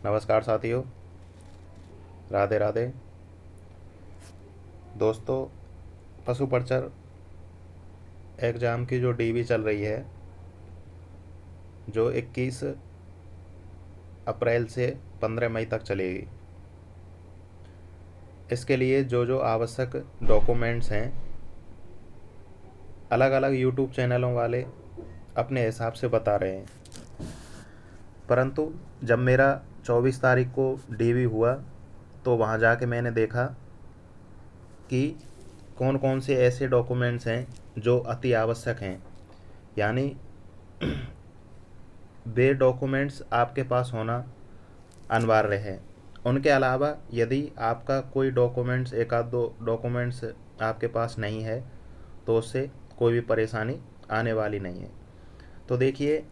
नमस्कार साथियों, राधे राधे। दोस्तों, पशु पर्चर एग्ज़ाम की जो डीवी चल रही है, जो 21 अप्रैल से 15 मई तक चलेगी, इसके लिए जो जो आवश्यक डॉक्यूमेंट्स हैं, अलग अलग यूट्यूब चैनलों वाले अपने हिसाब से बता रहे हैं। परंतु जब मेरा 24 तारीख को डीवी हुआ तो वहाँ जाके मैंने देखा कि कौन कौन से ऐसे डॉक्यूमेंट्स हैं जो अति आवश्यक हैं, यानी वे डॉक्यूमेंट्स आपके पास होना अनिवार्य है। उनके अलावा यदि आपका कोई डॉक्यूमेंट्स, एक आध दो डॉक्यूमेंट्स आपके पास नहीं है तो उससे कोई भी परेशानी आने वाली नहीं है। तो देखिए,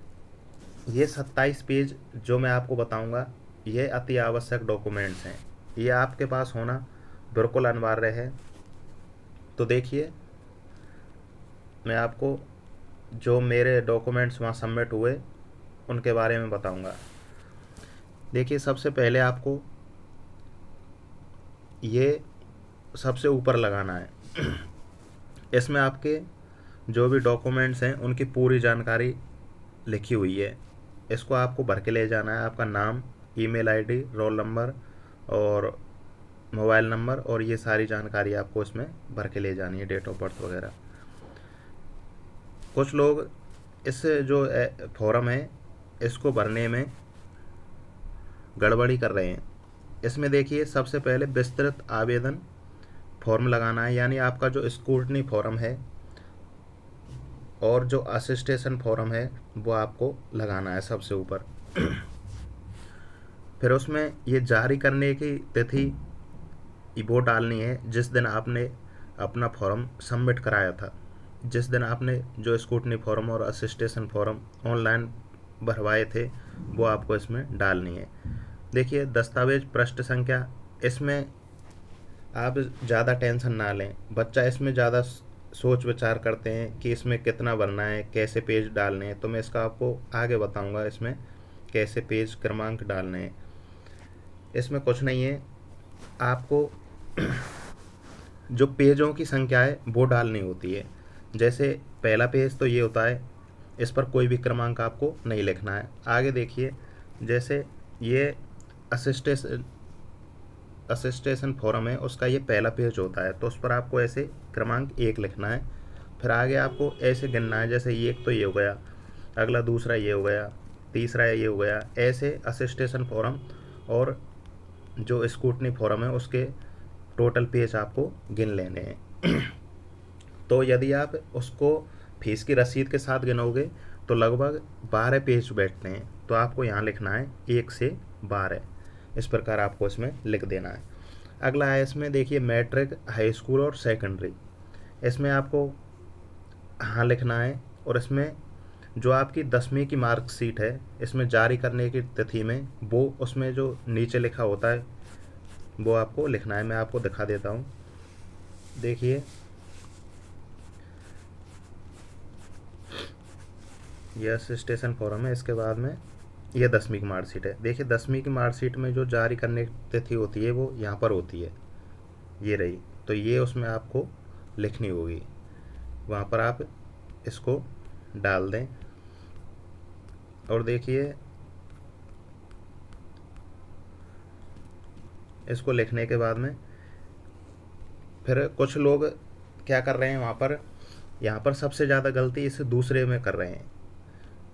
ये 27 पेज जो मैं आपको बताऊंगा, ये अति आवश्यक डॉक्यूमेंट्स हैं। ये आपके पास होना बिल्कुल अनिवार्य है। तो देखिए, मैं आपको जो मेरे डॉक्यूमेंट्स वहाँ सबमिट हुए उनके बारे में बताऊंगा। देखिए, सबसे पहले आपको ये सबसे ऊपर लगाना है। इसमें आपके जो भी डॉक्यूमेंट्स हैं उनकी पूरी जानकारी लिखी हुई है। इसको आपको भर के ले जाना है। आपका नाम, ईमेल आईडी, रोल नंबर और मोबाइल नंबर, और ये सारी जानकारी आपको इसमें भर के ले जानी है, डेट ऑफ बर्थ वगैरह। कुछ लोग इस जो फॉर्म है इसको भरने में गड़बड़ी कर रहे हैं। इसमें देखिए, सबसे पहले विस्तृत आवेदन फॉर्म लगाना है, यानी आपका जो स्क्रूटनी फॉर्म है और जो असिस्टेशन फॉर्म है वो आपको लगाना है सबसे ऊपर। फिर उसमें ये जारी करने की तिथि वो डालनी है जिस दिन आपने अपना फॉर्म सबमिट कराया था। जिस दिन आपने जो स्क्रूटनी फॉर्म और असिस्टेशन फॉर्म ऑनलाइन भरवाए थे वो आपको इसमें डालनी है। देखिए, दस्तावेज पृष्ठ संख्या, इसमें आप ज़्यादा टेंशन ना लें। बच्चा इसमें ज़्यादा सोच विचार करते हैं कि इसमें कितना भरना है, कैसे पेज डालने हैं, तो मैं इसका आपको आगे बताऊंगा इसमें कैसे पेज क्रमांक डालने हैं। इसमें कुछ नहीं है, आपको जो पेजों की संख्या है वो डालनी होती है। जैसे पहला पेज तो ये होता है, इस पर कोई भी क्रमांक आपको नहीं लिखना है। आगे देखिए, जैसे ये असिस्टेशन असिस्टेशन फॉर्म है, उसका ये पहला पेज होता है, तो उस पर आपको ऐसे क्रमांक 1 लिखना है। फिर आगे आपको ऐसे गिनना है, जैसे ये एक तो ये हो गया, अगला दूसरा ये हो गया, तीसरा ये हो गया। ऐसे असिस्टेशन फॉर्म और जो स्क्रूटनी फॉर्म है उसके टोटल पेज आपको गिन लेने हैं। तो यदि आप उसको फीस की रसीद के साथ गिनोगे तो लगभग 12 पेज बैठते हैं। तो आपको यहाँ लिखना है 1 से 12, इस प्रकार आपको इसमें लिख देना है। अगला है, इसमें देखिए मैट्रिक, हाई स्कूल और सेकेंडरी, इसमें आपको हाँ लिखना है। और इसमें जो आपकी 10वीं की मार्कशीट है, इसमें जारी करने की तिथि में वो उसमें जो नीचे लिखा होता है वो आपको लिखना है। मैं आपको दिखा देता हूँ। देखिए, ये असिस्टेशन फॉर्म है, इसके बाद में ये 10वीं की मार्कशीट है। देखिए, 10वीं की मार्कशीट में जो जारी करने की तिथि होती है वो यहाँ पर होती है, ये रही। तो ये उसमें आपको लिखनी होगी, वहाँ पर आप इसको डाल दें। और देखिए, इसको लिखने के बाद में फिर कुछ लोग क्या कर रहे हैं, वहाँ पर यहाँ पर सबसे ज़्यादा गलती इस दूसरे में कर रहे हैं।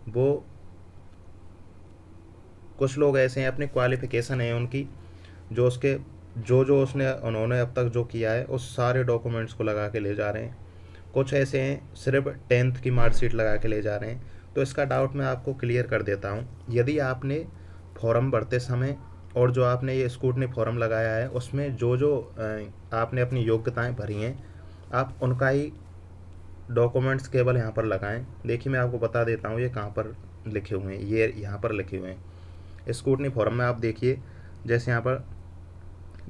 वो कुछ लोग ऐसे हैं, अपनी क्वालिफ़िकेशन है उनकी, जो उसके जो जो उन्होंने अब तक जो किया है उस सारे डॉक्यूमेंट्स को लगा के ले जा रहे हैं। कुछ ऐसे हैं सिर्फ 10th की मार्कशीट लगा के ले जा रहे हैं। तो इसका डाउट मैं आपको क्लियर कर देता हूँ। यदि आपने फॉर्म भरते समय और जो आपने ये स्क्रूटनी फॉर्म लगाया है उसमें जो जो आपने अपनी योग्यताएं भरी हैं, आप उनका ही डॉक्यूमेंट्स केवल यहाँ पर लगाएं। देखिए, मैं आपको बता देता हूँ ये कहाँ पर लिखे हुए हैं। ये यहाँ पर लिखे हुए हैं स्क्रूटनी फॉर्म में। आप देखिए, जैसे यहाँ पर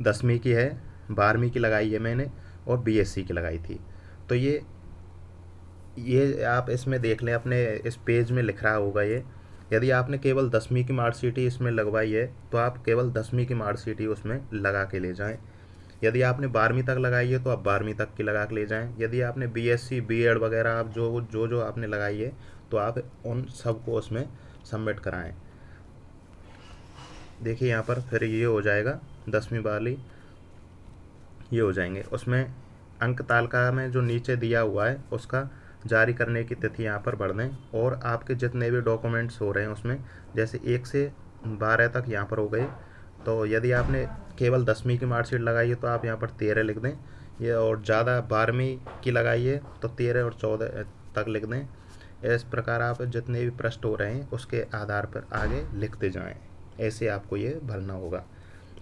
10वीं की है, 12वीं की लगाई है मैंने और बीएससी की लगाई थी। तो ये आप इसमें देख लें, अपने इस पेज में लिख रहा होगा ये यदि आपने केवल 10वीं की मार्कशीट ही इसमें लगवाई है तो आप केवल 10वीं की मार्कशीट ही उसमें लगा के ले जाएं। यदि आपने 12वीं तक लगाई है तो आप 12वीं तक की लगा के ले जाएं। यदि आपने बीएससी बीएड वगैरह आप जो जो जो आपने लगाई है तो आप उन सबको उसमें सबमिट कराएं। देखिए यहाँ पर फिर ये हो जाएगा 10वीं वाली, ये हो जाएंगे। उसमें अंक तालिका में जो नीचे दिया हुआ है उसका जारी करने की तिथि यहाँ पर भर दें, और आपके जितने भी डॉक्यूमेंट्स हो रहे हैं उसमें जैसे 1 से 12 तक यहाँ पर हो गए, तो यदि आपने केवल 10वीं की मार्कशीट लगाई है तो आप यहाँ पर 13 लिख दें, ये और ज़्यादा 12वीं की लगाई है तो 13 और 14 तक लिख दें। इस प्रकार आप जितने भी पृष्ठ हो रहे हैं उसके आधार पर आगे लिखते जाएं, ऐसे आपको ये भरना होगा।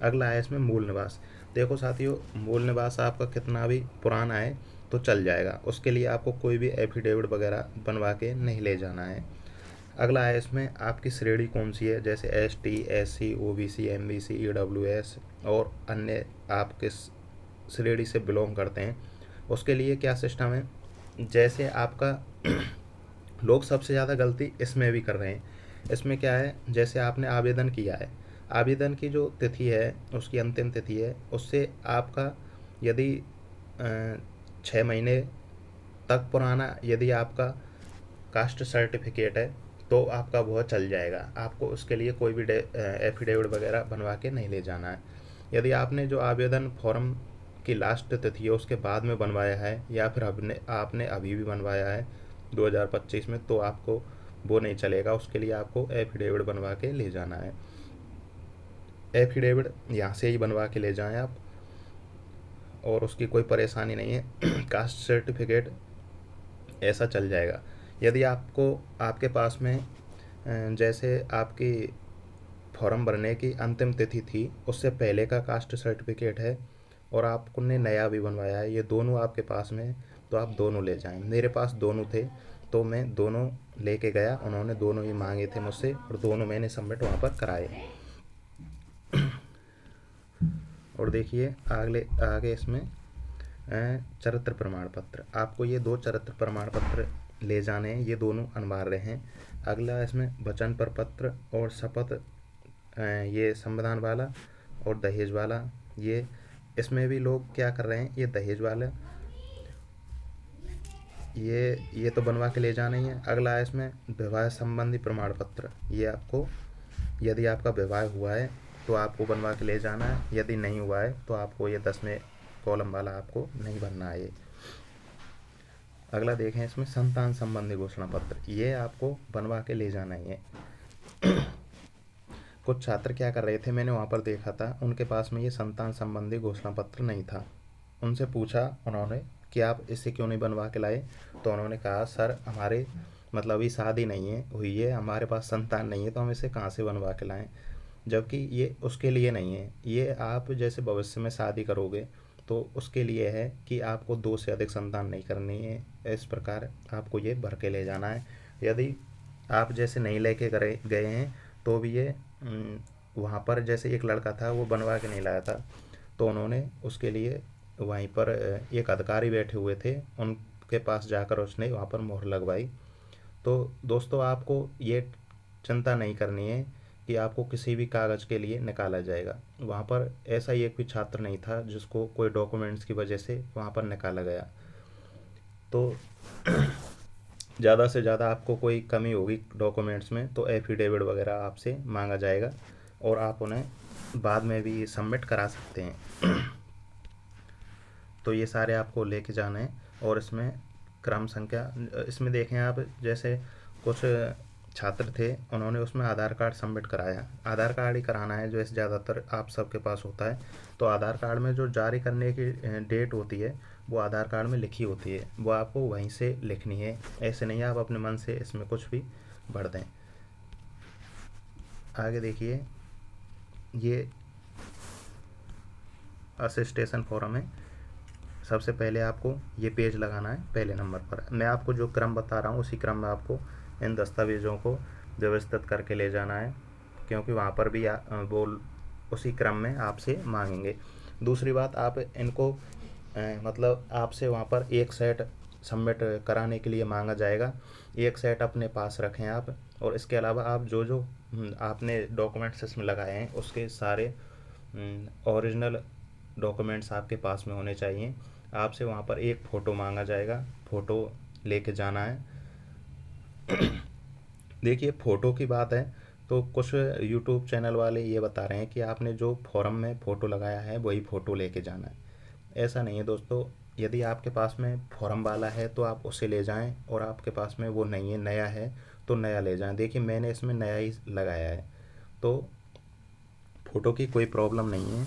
अगला है इसमें मूल निवास। देखो साथियों, मूल निवास आपका कितना भी पुराना है तो चल जाएगा, उसके लिए आपको कोई भी एफिडेविट वगैरह बनवा के नहीं ले जाना है। अगला है इसमें आपकी श्रेणी कौन सी है, जैसे ST SC OBC MBC EWS और अन्य आप किस श्रेणी से बिलोंग करते हैं, उसके लिए क्या सिस्टम है। जैसे आपका लोग सबसे ज़्यादा गलती इसमें भी कर रहे हैं। इसमें क्या है, जैसे आपने आवेदन किया है, आवेदन की जो तिथि है उसकी अंतिम तिथि है, उससे आपका यदि 6 महीने तक पुराना यदि आपका कास्ट सर्टिफिकेट है तो आपका वह चल जाएगा, आपको उसके लिए कोई भी एफिडेविट वगैरह बनवा के नहीं ले जाना है। यदि आपने जो आवेदन फॉर्म की लास्ट तिथि है उसके बाद में बनवाया है या फिर आपने अभी भी बनवाया है 2025 में, तो आपको वो नहीं चलेगा, उसके लिए आपको एफिडेविट बनवा के ले जाना है। एफिडेविट यहाँ से ही बनवा के ले जाएं आप, और उसकी कोई परेशानी नहीं है। कास्ट सर्टिफिकेट ऐसा चल जाएगा। यदि आपको आपके पास में जैसे आपकी फॉर्म भरने की अंतिम तिथि थी उससे पहले का कास्ट सर्टिफिकेट है और आपने नया भी बनवाया है, ये दोनों आपके पास में है, तो आप दोनों ले जाएं। मेरे पास दोनों थे तो मैं दोनों लेके गया, उन्होंने दोनों ही मांगे थे मुझसे और दोनों मैंने सबमिट वहाँ पर कराए। और देखिए आगे इसमें चरित्र प्रमाण पत्र, आपको ये 2 चरित्र प्रमाण पत्र ले जाने हैं, ये दोनों अनिवार्य हैं। अगला इसमें वचन प्रपत्र और शपथ, ये संविधान वाला और दहेज वाला, ये इसमें भी लोग क्या कर रहे हैं, ये दहेज वाला ये तो बनवा के ले जाना ही है। अगला है इसमें विवाह संबंधी प्रमाण पत्र, ये आपको यदि आपका विवाह हुआ है तो आपको बनवा के ले जाना है, यदि नहीं हुआ है तो आपको ये 10वें कॉलम वाला आपको नहीं भरना है ये। अगला देखें इसमें संतान संबंधी घोषणा पत्र, ये आपको बनवा के ले जाना ही है। कुछ छात्र क्या कर रहे थे, मैंने वहाँ पर देखा था उनके पास में ये संतान संबंधी घोषणा पत्र नहीं था। उनसे पूछा उन्होंने कि आप इसे क्यों नहीं बनवा के लाए, तो उन्होंने कहा सर हमारे मतलब अभी शादी नहीं है हुई है, हमारे पास संतान नहीं है, तो हम इसे कहाँ से बनवा के लाएं। जबकि ये उसके लिए नहीं है, ये आप जैसे भविष्य में शादी करोगे तो उसके लिए है कि आपको 2 से अधिक संतान नहीं करनी है, इस प्रकार आपको ये भर के ले जाना है। यदि आप जैसे नहीं लेके गए हैं तो भी ये वहाँ पर जैसे एक लड़का था वो बनवा के नहीं लाया था, तो उन्होंने उसके लिए वहीं पर एक अधिकारी बैठे हुए थे, उनके पास जाकर उसने वहाँ पर मोहर लगवाई। तो दोस्तों आपको ये चिंता नहीं करनी है कि आपको किसी भी कागज़ के लिए निकाला जाएगा। वहाँ पर ऐसा ही एक भी छात्र नहीं था जिसको कोई डॉक्यूमेंट्स की वजह से वहाँ पर निकाला गया। तो ज़्यादा से ज़्यादा आपको कोई कमी होगी डॉक्यूमेंट्स में तो एफिडेविट वगैरह आपसे मांगा जाएगा और आप उन्हें बाद में भी सबमिट करा सकते हैं। तो ये सारे आपको लेके जाने हैं। और इसमें क्रम संख्या, इसमें देखें आप जैसे कुछ छात्र थे उन्होंने उसमें आधार कार्ड सबमिट कराया, आधार कार्ड ही कराना है जो इस ज़्यादातर आप सबके पास होता है। तो आधार कार्ड में जो जारी करने की डेट होती है वो आधार कार्ड में लिखी होती है, वो आपको वहीं से लिखनी है, ऐसे नहीं आप अपने मन से इसमें कुछ भी भर दें। आगे देखिए ये असिस्टेशन फॉर्म है। सबसे पहले आपको ये पेज लगाना है पहले नंबर पर। मैं आपको जो क्रम बता रहा हूँ उसी क्रम में आपको इन दस्तावेज़ों को व्यवस्थित करके ले जाना है, क्योंकि वहाँ पर भी वो उसी क्रम में आपसे मांगेंगे। दूसरी बात, आप इनको मतलब आपसे वहाँ पर एक सेट सबमिट कराने के लिए मांगा जाएगा। एक सेट अपने पास रखें आप। और इसके अलावा आप जो जो आपने डॉक्यूमेंट्स इसमें लगाए हैं उसके सारे ओरिजिनल डॉक्यूमेंट्स आपके पास में होने चाहिए। आपसे वहाँ पर एक फ़ोटो मांगा जाएगा, फ़ोटो लेके जाना है। देखिए फ़ोटो की बात है तो कुछ यूट्यूब चैनल वाले ये बता रहे हैं कि आपने जो फॉरम में फ़ोटो लगाया है वही फ़ोटो लेके जाना है। ऐसा नहीं है दोस्तों, यदि आपके पास में फॉरम वाला है तो आप उसे ले जाएं, और आपके पास में वो नहीं है, नया है, तो नया ले जाएं। देखिए मैंने इसमें नया ही लगाया है, तो फ़ोटो की कोई प्रॉब्लम नहीं है।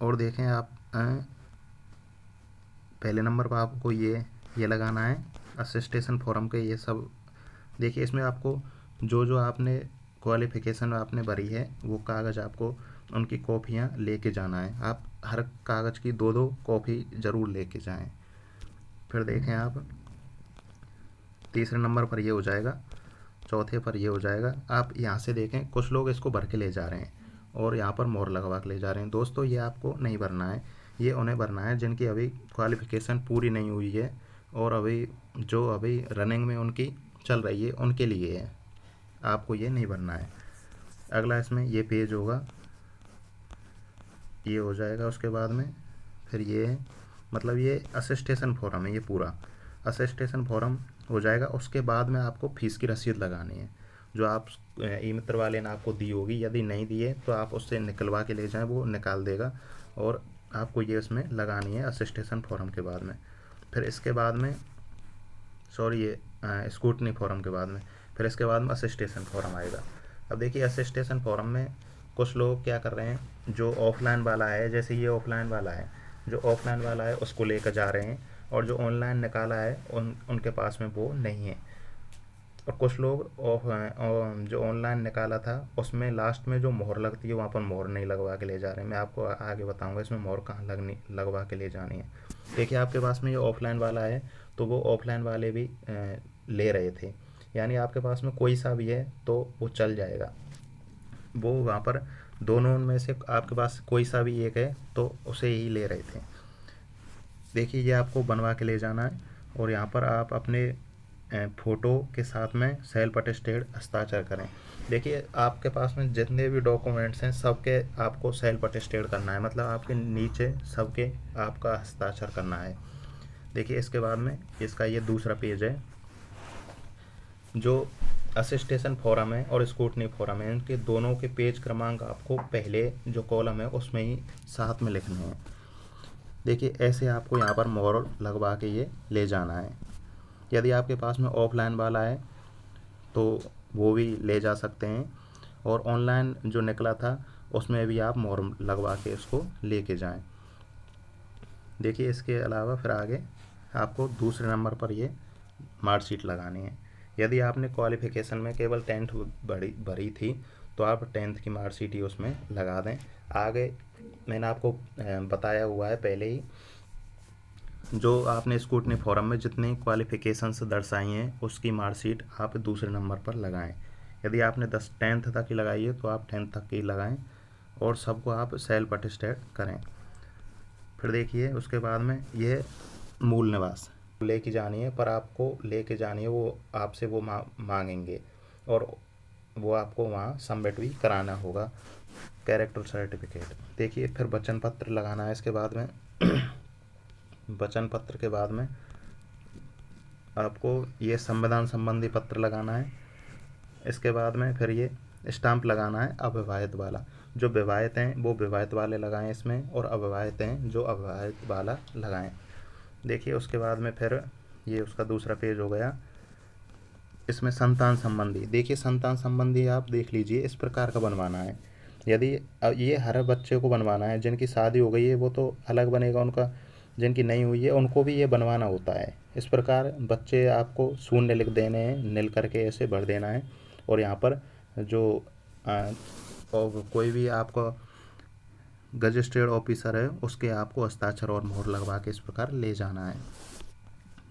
और देखें आप पहले नंबर पर आपको ये लगाना है असिस्टेशन फॉरम के ये सब। देखिए इसमें आपको जो जो आपने क्वालिफ़िकेशन आपने भरी है वो कागज़ आपको उनकी कॉपियाँ लेके जाना है। आप हर कागज़ की 2-2 कॉपी ज़रूर लेके जाएं। फिर देखें आप तीसरे नंबर पर ये हो जाएगा, चौथे पर ये हो जाएगा। आप यहाँ से देखें कुछ लोग इसको भर के ले जा रहे हैं और यहाँ पर मोहर लगवा के ले जा रहे हैं। दोस्तों ये आपको नहीं भरना है, ये उन्हें भरना है जिनकी अभी क्वालिफ़िकेशन पूरी नहीं हुई है और अभी रनिंग में उनकी चल रही है, उनके लिए है। आपको ये नहीं भरना है। अगला इसमें ये पेज होगा, ये हो जाएगा। उसके बाद में फिर ये है, मतलब ये असिस्टेशन फॉरम है, ये पूरा असिस्टेशन फॉरम हो जाएगा। उसके बाद में आपको फ़ीस की रसीद लगानी है जो आप ई मित्र वाले ने आपको दी होगी। यदि नहीं दिए तो आप उससे निकलवा के ले जाएं, वो निकाल देगा। और आपको ये उसमें लगानी है असिस्टेशन फॉरम के बाद में। फिर इसके बाद में ये स्कूटनी फॉरम के बाद में, फिर इसके बाद में असिस्टेशन फॉरम आएगा। अब देखिए असिस्टेशन फॉरम में कुछ लोग क्या कर रहे हैं, जो ऑफलाइन वाला है, जैसे ये ऑफलाइन वाला है, जो ऑफलाइन वाला है उसको लेकर जा रहे हैं, और जो ऑनलाइन निकाला है उनके पास में वो नहीं है। और कुछ लोग जो ऑनलाइन निकाला था उसमें लास्ट में जो मोहर लगती है वहाँ पर मोहर नहीं लगवा के ले जा रहे हैं। मैं आपको आगे बताऊंगा इसमें मोहर कहाँ लगवा के ले जानी है। देखिए आपके पास में ये ऑफलाइन वाला है तो वो ऑफलाइन वाले भी ले रहे थे, यानी आपके पास में कोई सा भी है तो वो चल जाएगा। वो वहाँ पर दोनों में से आपके पास कोई सा भी एक है तो उसे ही ले रहे थे। देखिए ये आपको बनवा के ले जाना है, और यहाँ पर आप अपने फ़ोटो के साथ में सेल्फ अटेस्टेड हस्ताक्षर करें। देखिए आपके पास में जितने भी डॉक्यूमेंट्स हैं सबके आपको सेल्फ अटेस्टेड करना है, मतलब आपके नीचे सबके आपका हस्ताक्षर करना है। देखिए इसके बाद में इसका ये दूसरा पेज है। जो असिस्टेशन फॉरम है और स्कूटनी फॉरम है, इनके दोनों के पेज क्रमांक आपको पहले जो कॉलम है उसमें ही साथ में लिखने हैं। देखिए ऐसे आपको यहाँ पर मोहर लगवा के ये ले जाना है। यदि आपके पास में ऑफलाइन वाला है तो वो भी ले जा सकते हैं, और ऑनलाइन जो निकला था उसमें भी आप मोहर लगवा के इसको लेके जाएं। देखिए इसके अलावा फिर आगे आपको दूसरे नंबर पर ये मार्कशीट लगानी है। यदि आपने क्वालिफ़िकेशन में केवल 10th भरी थी तो आप 10th की मार्कशीट ही उसमें लगा दें। आगे मैंने आपको बताया हुआ है पहले ही, जो आपने स्कूटनी फॉरम में जितनी क्वालिफ़िकेशंस दर्शाई हैं उसकी मार्कशीट आप दूसरे नंबर पर लगाएं। यदि आपने 10th तक की लगाई है तो आप 10th तक की लगाएं, और सबको आप सेल्फ अटेस्टेड करें। फिर देखिए उसके बाद में ये मूल निवास लेके जानी है, पर आपको लेके जानी है, वो आपसे वो मांगेंगे और वो आपको वहाँ सबमिट भी कराना होगा, कैरेक्टर सर्टिफिकेट। देखिए फिर वचन पत्र लगाना है इसके बाद में। वचन पत्र के बाद में आपको ये संविधान संबंधी पत्र लगाना है। इसके बाद में फिर ये स्टाम्प लगाना है अविवाहित वाला। जो विवाहित हैं वो विवाहित वाले लगाएं इसमें, और अविवाहित हैं जो अविवाहित वाला लगाएं। देखिए उसके बाद में फिर ये उसका दूसरा पेज हो गया। इसमें संतान संबंधी, देखिए संतान संबंधी आप देख लीजिए इस प्रकार का बनवाना है। यदि ये हर बच्चे को बनवाना है, जिनकी शादी हो गई है वो तो अलग बनेगा उनका, जिनकी नहीं हुई है उनको भी ये बनवाना होता है। इस प्रकार बच्चे आपको शून्य लिख देने हैं, नील करके ऐसे भर देना है, और यहाँ पर जो और कोई भी आपको गजिस्ट्रेड ऑफिसर है उसके आपको हस्ताक्षर और मोहर लगवा के इस प्रकार ले जाना है।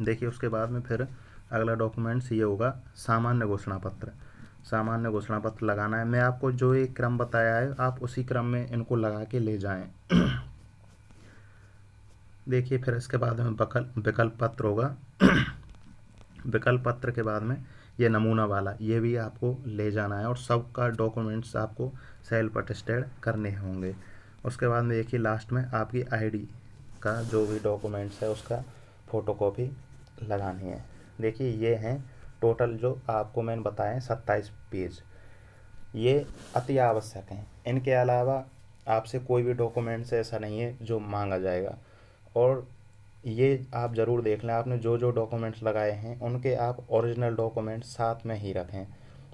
देखिए उसके बाद में फिर अगला डॉक्यूमेंट्स ये होगा सामान्य घोषणा पत्र। सामान्य घोषणा पत्र लगाना है। मैं आपको जो एक क्रम बताया है आप उसी क्रम में इनको लगा के ले जाएं। देखिए फिर इसके बाद में विकल्प पत्र होगा। विकल्प पत्र के बाद में ये नमूना वाला, ये भी आपको ले जाना है और सबका डॉक्यूमेंट्स आपको सेल्फ अटेस्टेड करने होंगे। उसके बाद में देखिए लास्ट में आपकी आईडी का जो भी डॉक्यूमेंट्स है उसका फ़ोटोकॉपी लगानी है। देखिए ये हैं टोटल जो आपको मैंने बताए 27 पेज, ये अति आवश्यक हैं। इनके अलावा आपसे कोई भी डॉक्यूमेंट्स ऐसा नहीं है जो मांगा जाएगा। और ये आप ज़रूर देख लें, आपने जो जो डॉक्यूमेंट्स लगाए हैं उनके आप ओरिजिनल डॉक्यूमेंट्स साथ में ही रखें।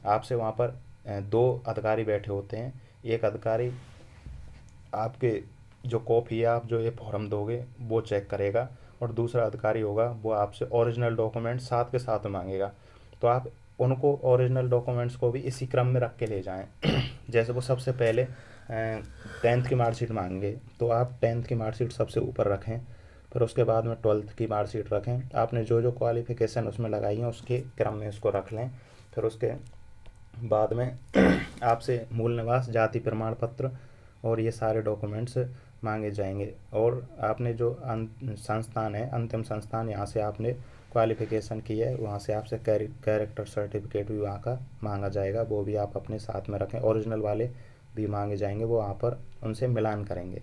आपसे वहाँ पर दो अधिकारी बैठे होते हैं। एक अधिकारी आपके जो कॉपी है, आप जो ये फॉर्म दोगे वो चेक करेगा, और दूसरा अधिकारी होगा वो आपसे ओरिजिनल डॉक्यूमेंट साथ के साथ मांगेगा। तो आप उनको ओरिजिनल डॉक्यूमेंट्स को भी इसी क्रम में रख के ले जाएं। जैसे वो सबसे पहले 10th की मार्कशीट मांगेंगे तो आप 10th की मार्कशीट सबसे ऊपर रखें, फिर उसके बाद में 12th की मार्कशीट रखें। आपने जो जो क्वालिफ़िकेशन उसमें लगाई हैं उसके क्रम में उसको रख लें। फिर उसके बाद में आपसे मूल निवास, जाति प्रमाण पत्र और ये सारे डॉक्यूमेंट्स मांगे जाएंगे। और आपने जो संस्थान है, अंतिम संस्थान, यहाँ से आपने क्वालिफ़िकेशन की है, वहाँ से आपसे कैरेक्टर सर्टिफिकेट भी वहाँ का मांगा जाएगा, वो भी आप अपने साथ में रखें। ओरिजिनल वाले भी मांगे जाएंगे, वो वहाँ पर उनसे मिलान करेंगे।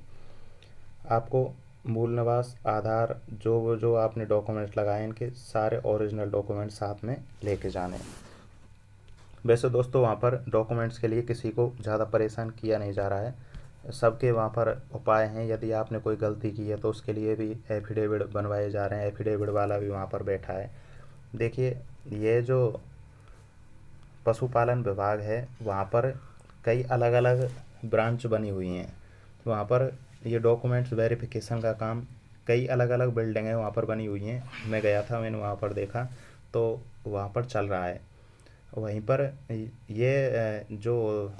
आपको मूल निवास, आधार, जो आपने डॉक्यूमेंट्स लगाए इनके सारे ओरिजिनल डॉक्यूमेंट्स साथ में लेके जाने हैं। वैसे दोस्तों वहाँ पर डॉक्यूमेंट्स के लिए किसी को ज़्यादा परेशान किया नहीं जा रहा है, सबके वहाँ पर उपाय हैं। यदि आपने कोई गलती की है तो उसके लिए भी एफिडेविट बनवाए जा रहे हैं, एफिडेविट वाला भी वहाँ पर बैठा है। देखिए ये जो पशुपालन विभाग है वहाँ पर कई अलग अलग ब्रांच बनी हुई हैं। वहाँ पर ये डॉक्यूमेंट्स वेरिफिकेशन का काम कई अलग अलग बिल्डिंगें वहाँ पर बनी हुई हैं। मैं गया था, मैंने वहाँ पर देखा तो वहाँ पर चल रहा है। वहीं पर ये जो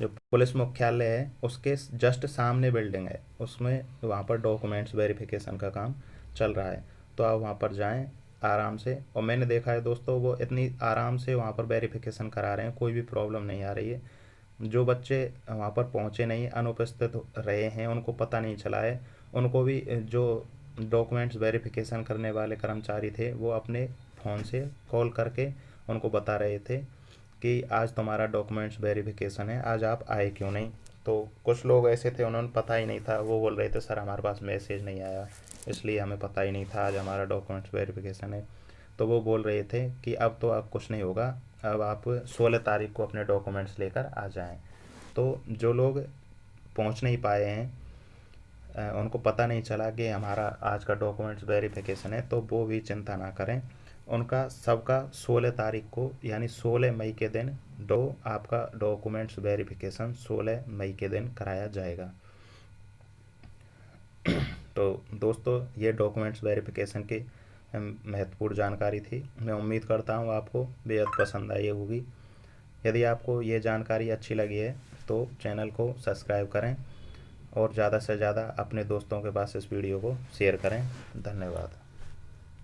पुलिस मुख्यालय है उसके जस्ट सामने बिल्डिंग है, उसमें वहाँ पर डॉक्यूमेंट्स वेरिफिकेशन का काम चल रहा है। तो आप वहाँ पर जाएं आराम से। और मैंने देखा है दोस्तों वो इतनी आराम से वहाँ पर वेरिफिकेशन करा रहे हैं, कोई भी प्रॉब्लम नहीं आ रही है। जो बच्चे वहाँ पर पहुँचे नहीं, अनुपस्थित रहे हैं, उनको पता नहीं चला है, उनको भी जो डॉक्यूमेंट्स वेरिफिकेशन करने वाले कर्मचारी थे वो अपने फ़ोन से कॉल करके उनको बता रहे थे कि आज तुम्हारा डॉक्यूमेंट्स वेरिफिकेशन है, आज आप आए क्यों नहीं। तो कुछ लोग ऐसे थे उन्होंने पता ही नहीं था, वो बोल रहे थे सर हमारे पास मैसेज नहीं आया इसलिए हमें पता ही नहीं था आज हमारा डॉक्यूमेंट्स वेरिफिकेशन है। तो वो बोल रहे थे कि अब तो अब कुछ नहीं होगा, अब आप 16 तारीख को अपने डॉक्यूमेंट्स लेकर आ जाएं। तो जो लोग पहुंच नहीं पाए हैं, उनको पता नहीं चला कि हमारा आज का डॉक्यूमेंट्स वेरिफिकेशन है, तो वो भी चिंता ना करें। उनका सबका 16 तारीख को यानी 16 मई के दिन आपका डॉक्यूमेंट्स वेरिफिकेशन 16 मई के दिन कराया जाएगा। तो दोस्तों ये डॉक्यूमेंट्स वेरिफिकेशन की महत्वपूर्ण जानकारी थी। मैं उम्मीद करता हूँ आपको बेहद पसंद आई होगी। यदि आपको ये जानकारी अच्छी लगी है तो चैनल को सब्सक्राइब करें और ज़्यादा से ज़्यादा अपने दोस्तों के पास इस वीडियो को शेयर करें। धन्यवाद।